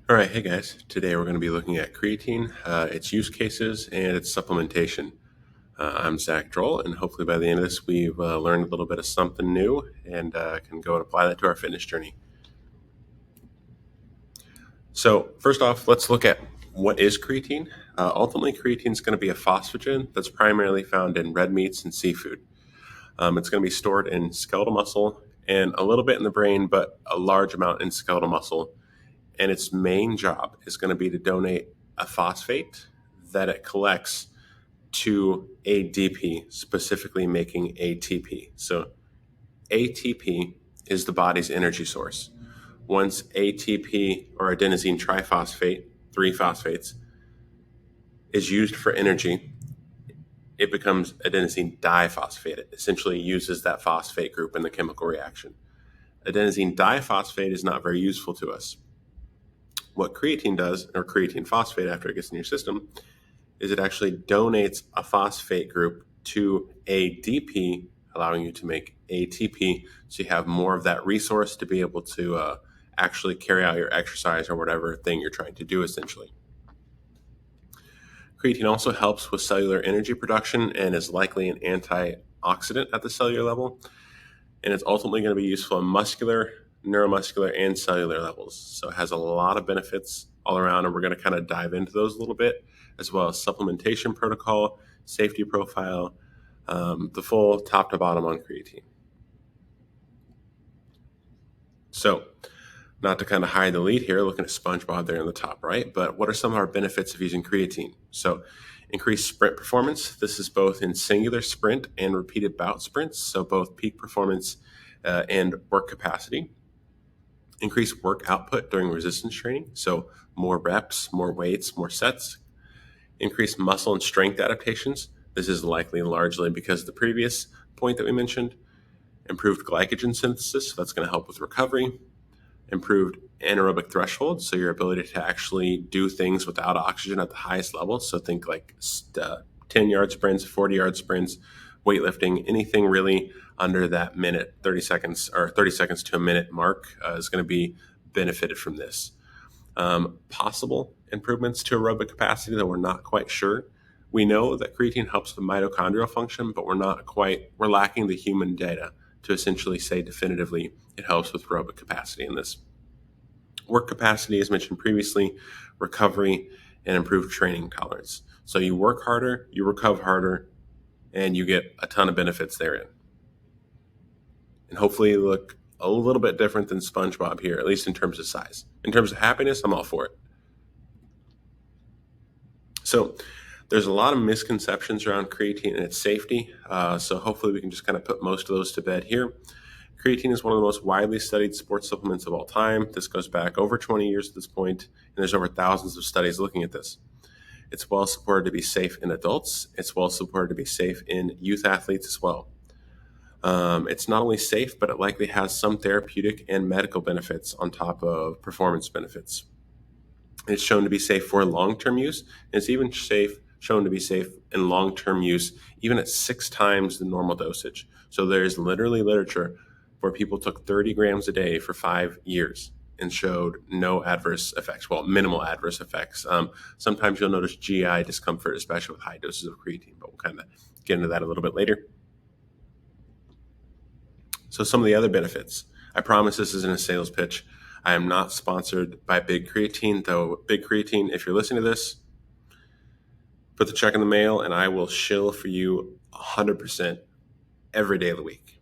All right, hey guys. Today we're going to be looking at creatine, its use cases, and its supplementation. I'm Zach Droll, and hopefully by the end of this, we've learned a little bit of something new and can go and apply that to our fitness journey. So, first off, let's look at what is creatine. Ultimately, creatine is going to be a phosphagen that's primarily found in red meats and seafood. It's going to be stored in skeletal muscle and a little bit in the brain, but a large amount in skeletal muscle, and its main job is going to be to donate a phosphate that it collects to ADP, specifically making ATP. So ATP is the body's energy source. Once ATP, or adenosine triphosphate, three phosphates, is used for energy, it becomes adenosine diphosphate. It essentially uses that phosphate group in the chemical reaction. Adenosine diphosphate is not very useful to us. What creatine does, or creatine phosphate after it gets in your system, is it actually donates a phosphate group to ADP, allowing you to make ATP, so you have more of that resource to be able to actually carry out your exercise or whatever thing you're trying to do, essentially. Creatine also helps with cellular energy production and is likely an antioxidant at the cellular level, and it's ultimately going to be useful in muscular, neuromuscular, and cellular levels. So it has a lot of benefits all around, and we're going to kind of dive into those a little bit, as well as supplementation protocol, safety profile, the full top to bottom on creatine. So, not to kind of hide the lead here, looking at SpongeBob there in the top right, but what are some of our benefits of using creatine? So, increased sprint performance. This is both in singular sprint and repeated bout sprints, so both peak performance and work capacity. Increased work output during resistance training, so more reps, more weights, more sets. Increased muscle and strength adaptations. This is likely largely because of the previous point that we mentioned. Improved glycogen synthesis, so that's going to help with recovery. Improved anaerobic threshold, so your ability to actually do things without oxygen at the highest level. So think like 10-yard sprints, 40-yard sprints, weightlifting, anything really under that minute, 30 seconds or 30 seconds to a minute mark is going to be benefited from this. Possible improvements to aerobic capacity that we're not quite sure. We know that creatine helps with mitochondrial function, but we're lacking the human data to essentially say definitively it helps with aerobic capacity in this. Work capacity, as mentioned previously, recovery, and improved training tolerance. So you work harder, you recover harder, and you get a ton of benefits therein. And hopefully you look a little bit different than SpongeBob here, at least in terms of size. In terms of happiness, I'm all for it. So there's a lot of misconceptions around creatine and its safety. So hopefully we can just kind of put most of those to bed here. Creatine is one of the most widely studied sports supplements of all time. This goes back over 20 years at this point, and there's over thousands of studies looking at this. It's well supported to be safe in adults. It's well supported to be safe in youth athletes as well. It's not only safe, but it likely has some therapeutic and medical benefits on top of performance benefits. It's shown to be safe for long-term use, and it's even shown to be safe in long-term use, even at 6 times the normal dosage. So there's literally literature where people took 30 grams a day for 5 years and showed no adverse effects, well, minimal adverse effects. Sometimes you'll notice GI discomfort, especially with high doses of creatine, but we'll kind of get into that a little bit later. So some of the other benefits. I promise this isn't a sales pitch. I am not sponsored by Big Creatine, though Big Creatine, if you're listening to this, put the check in the mail and I will shill for you 100% every day of the week.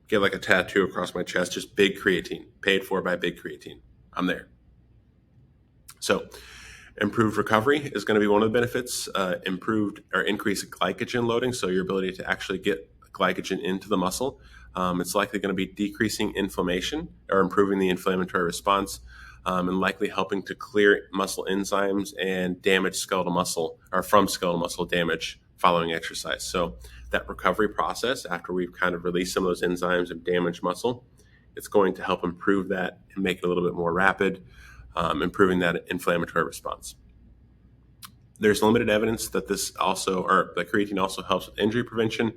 Get like a tattoo across my chest, just Big Creatine, paid for by Big Creatine. I'm there. So improved recovery is going to be one of the benefits. Improved or increased glycogen loading, so your ability to actually get glycogen into the muscle. It's likely going to be decreasing inflammation or improving the inflammatory response, and likely helping to clear muscle enzymes and damage skeletal muscle, or from skeletal muscle damage following exercise. So that recovery process, after we've kind of released some of those enzymes and damaged muscle, it's going to help improve that and make it a little bit more rapid, improving that inflammatory response. There's limited evidence that that creatine also helps with injury prevention,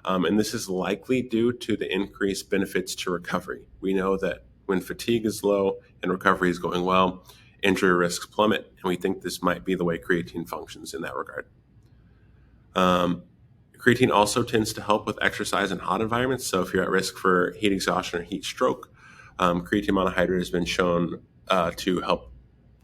and this is likely due to the increased benefits to recovery. We know that when fatigue is low and recovery is going well, injury risks plummet, and we think this might be the way creatine functions in that regard. Creatine also tends to help with exercise in hot environments. So if you're at risk for heat exhaustion or heat stroke, creatine monohydrate has been shown to help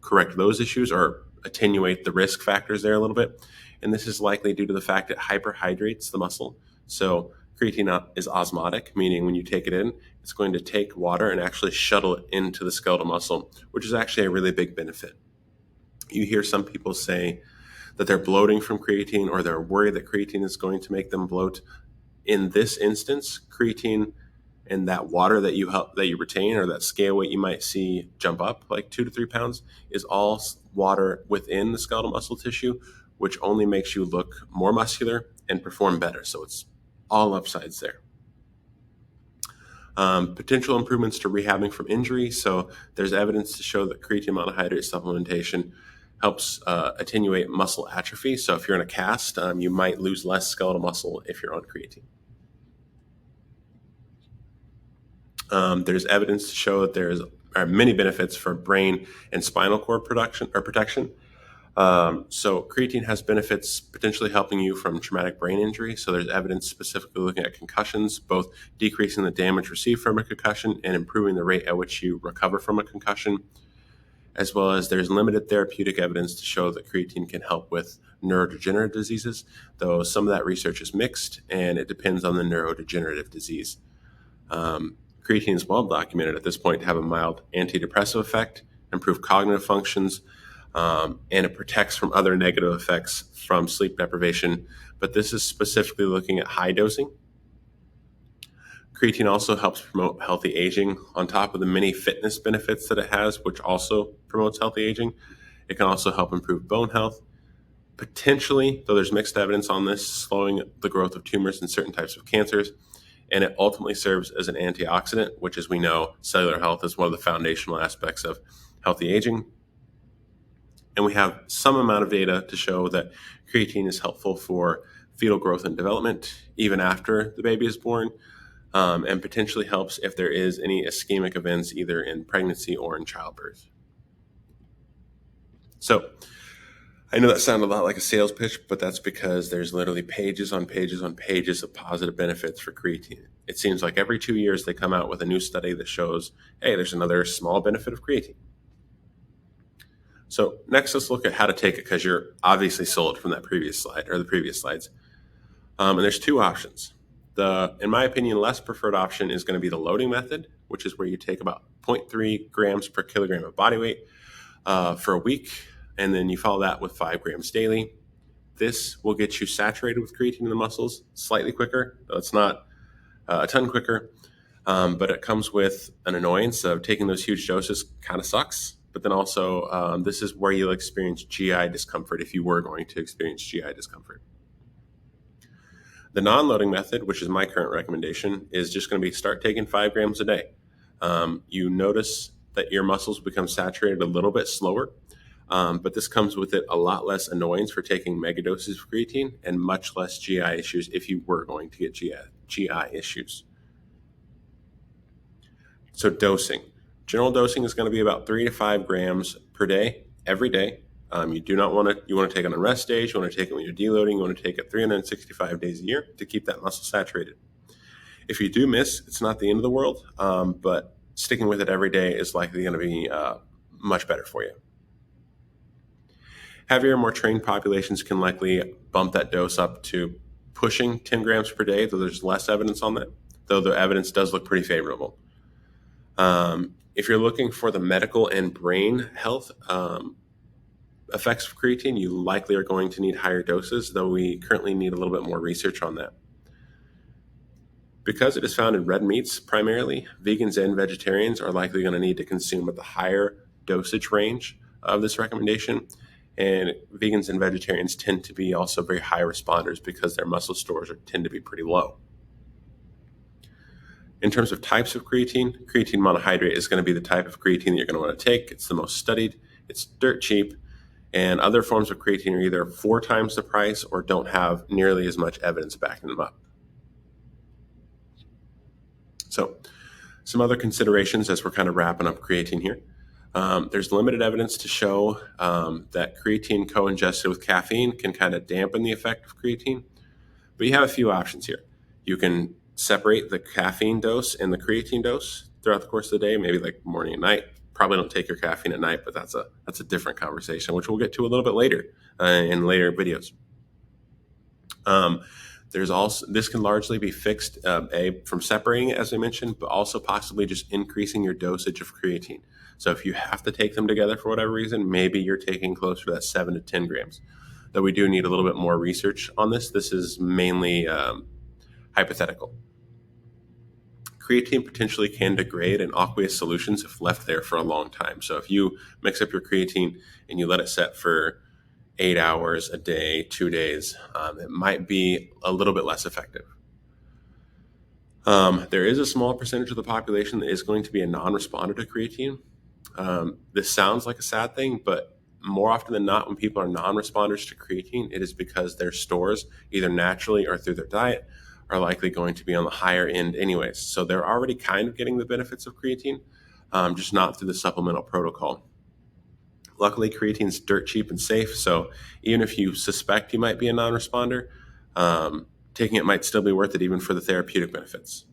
correct those issues or attenuate the risk factors there a little bit. And this is likely due to the fact it hyperhydrates the muscle. So creatine is osmotic, meaning when you take it in, it's going to take water and actually shuttle it into the skeletal muscle, which is actually a really big benefit. You hear some people say that they're bloating from creatine or they're worried that creatine is going to make them bloat. In this instance, creatine and that water that you retain, or that scale weight you might see jump up like 2 to 3 pounds, is all water within the skeletal muscle tissue, which only makes you look more muscular and perform better. So it's all upsides there. Potential improvements to rehabbing from injury. So there's evidence to show that creatine monohydrate supplementation helps attenuate muscle atrophy. So if you're in a cast, you might lose less skeletal muscle if you're on creatine. There's evidence to show that there are many benefits for brain and spinal cord protection. So creatine has benefits potentially helping you from traumatic brain injury. So there's evidence specifically looking at concussions, both decreasing the damage received from a concussion and improving the rate at which you recover from a concussion, as well as there's limited therapeutic evidence to show that creatine can help with neurodegenerative diseases, though some of that research is mixed and it depends on the neurodegenerative disease. Creatine is well documented at this point to have a mild antidepressive effect, improve cognitive functions, and it protects from other negative effects from sleep deprivation. But this is specifically looking at high dosing. Creatine also helps promote healthy aging on top of the many fitness benefits that it has, which also promotes healthy aging. It can also help improve bone health, potentially, though there's mixed evidence on this, slowing the growth of tumors in certain types of cancers. And it ultimately serves as an antioxidant, which, as we know, cellular health is one of the foundational aspects of healthy aging. And we have some amount of data to show that creatine is helpful for fetal growth and development, even after the baby is born, and potentially helps if there is any ischemic events either in pregnancy or in childbirth. So I know that sounded a lot like a sales pitch, but that's because there's literally pages on pages on pages of positive benefits for creatine. It seems like every 2 years they come out with a new study that shows, hey, there's another small benefit of creatine. So next, let's look at how to take it, because you're obviously sold from that previous slide or the previous slides. And there's two options. In my opinion, less preferred option is going to be the loading method, which is where you take about 0.3 grams per kilogram of body weight for a week, and then you follow that with 5 grams daily. This will get you saturated with creatine in the muscles slightly quicker, though it's not a ton quicker, but it comes with an annoyance of taking those huge doses kind of sucks. But then also, this is where you'll experience GI discomfort if you were going to experience GI discomfort. The non-loading method, which is my current recommendation, is just going to be start taking 5 grams a day. You notice that your muscles become saturated a little bit slower, but this comes with it a lot less annoyance for taking megadoses of creatine and much less GI issues if you were going to get GI issues. So dosing. General dosing is going to be about 3 to 5 grams per day, every day. You want to take it on rest days, you want to take it when you're deloading, you want to take it 365 days a year to keep that muscle saturated. If you do miss, it's not the end of the world, but sticking with it every day is likely going to be much better for you. Heavier, more trained populations can likely bump that dose up to pushing 10 grams per day, though there's less evidence on that, though the evidence does look pretty favorable. If you're looking for the medical and brain health effects of creatine, you likely are going to need higher doses, though we currently need a little bit more research on that. Because it is found in red meats primarily, vegans and vegetarians are likely going to need to consume at the higher dosage range of this recommendation. And vegans and vegetarians tend to be also very high responders because their muscle stores tend to be pretty low. In terms of types of creatine monohydrate is going to be the type of creatine that you're going to want to take. It's the most studied, it's dirt cheap, and other forms of creatine are either 4 times the price or don't have nearly as much evidence backing them up. So some other considerations as we're kind of wrapping up creatine here. There's limited evidence to show that creatine co-ingested with caffeine can kind of dampen the effect of creatine, but you have a few options here. You can separate the caffeine dose and the creatine dose throughout the course of the day, maybe like morning and night. Probably don't take your caffeine at night, but that's a different conversation, which we'll get to a little bit later in later videos. Um, there's also this can largely be fixed from separating it, as I mentioned, but also possibly just increasing your dosage of creatine. So if you have to take them together for whatever reason, maybe you're taking closer to that 7 to 10 grams. Though we do need a little bit more research on this. This is mainly hypothetical. Creatine potentially can degrade in aqueous solutions if left there for a long time. So if you mix up your creatine and you let it set for 8 hours a day, 2 days, it might be a little bit less effective. There is a small percentage of the population that is going to be a non-responder to creatine. This sounds like a sad thing, but more often than not, when people are non-responders to creatine, it is because their stores, either naturally or through their diet, are likely going to be on the higher end anyways. So they're already kind of getting the benefits of creatine, just not through the supplemental protocol. Luckily, creatine's dirt cheap and safe, so even if you suspect you might be a non-responder, taking it might still be worth it even for the therapeutic benefits.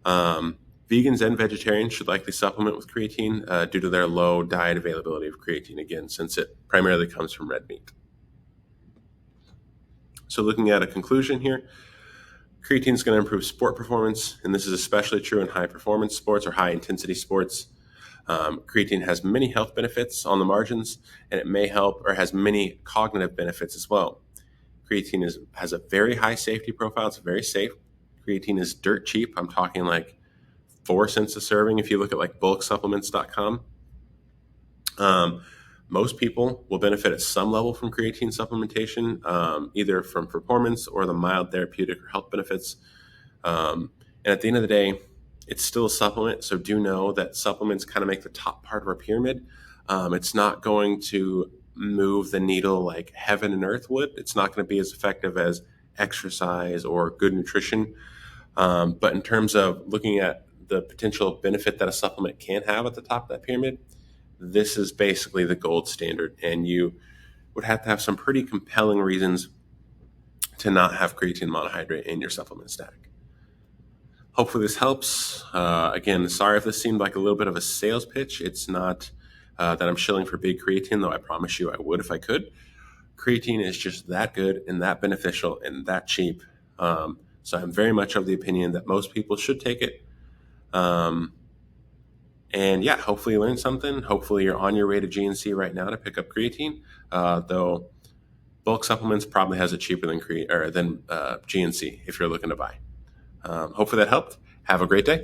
Vegans and vegetarians should likely supplement with creatine due to their low diet availability of creatine, again, since it primarily comes from red meat. So looking at a conclusion here, creatine is going to improve sport performance, and this is especially true in high-performance sports or high-intensity sports. Creatine has many health benefits on the margins, and it may help or has many cognitive benefits as well. Creatine has a very high safety profile. It's very safe. Creatine is dirt cheap. I'm talking like 4 cents a serving if you look at like bulksupplements.com. Most people will benefit at some level from creatine supplementation, either from performance or the mild therapeutic or health benefits. And at the end of the day, it's still a supplement, so do know that supplements kind of make the top part of our pyramid. It's not going to move the needle like heaven and earth would. It's not going to be as effective as exercise or good nutrition. But in terms of looking at the potential benefit that a supplement can have at the top of that pyramid, this is basically the gold standard. And you would have to have some pretty compelling reasons to not have creatine monohydrate in your supplement stack. Hopefully this helps. Again, sorry if this seemed like a little bit of a sales pitch. It's not that I'm shilling for big creatine, though I promise you I would if I could. Creatine is just that good and that beneficial and that cheap. So I'm very much of the opinion that most people should take it. And yeah, hopefully you learned something. Hopefully you're on your way to GNC right now to pick up creatine, though bulk supplements probably has it cheaper than GNC if you're looking to buy. Hopefully that helped. Have a great day.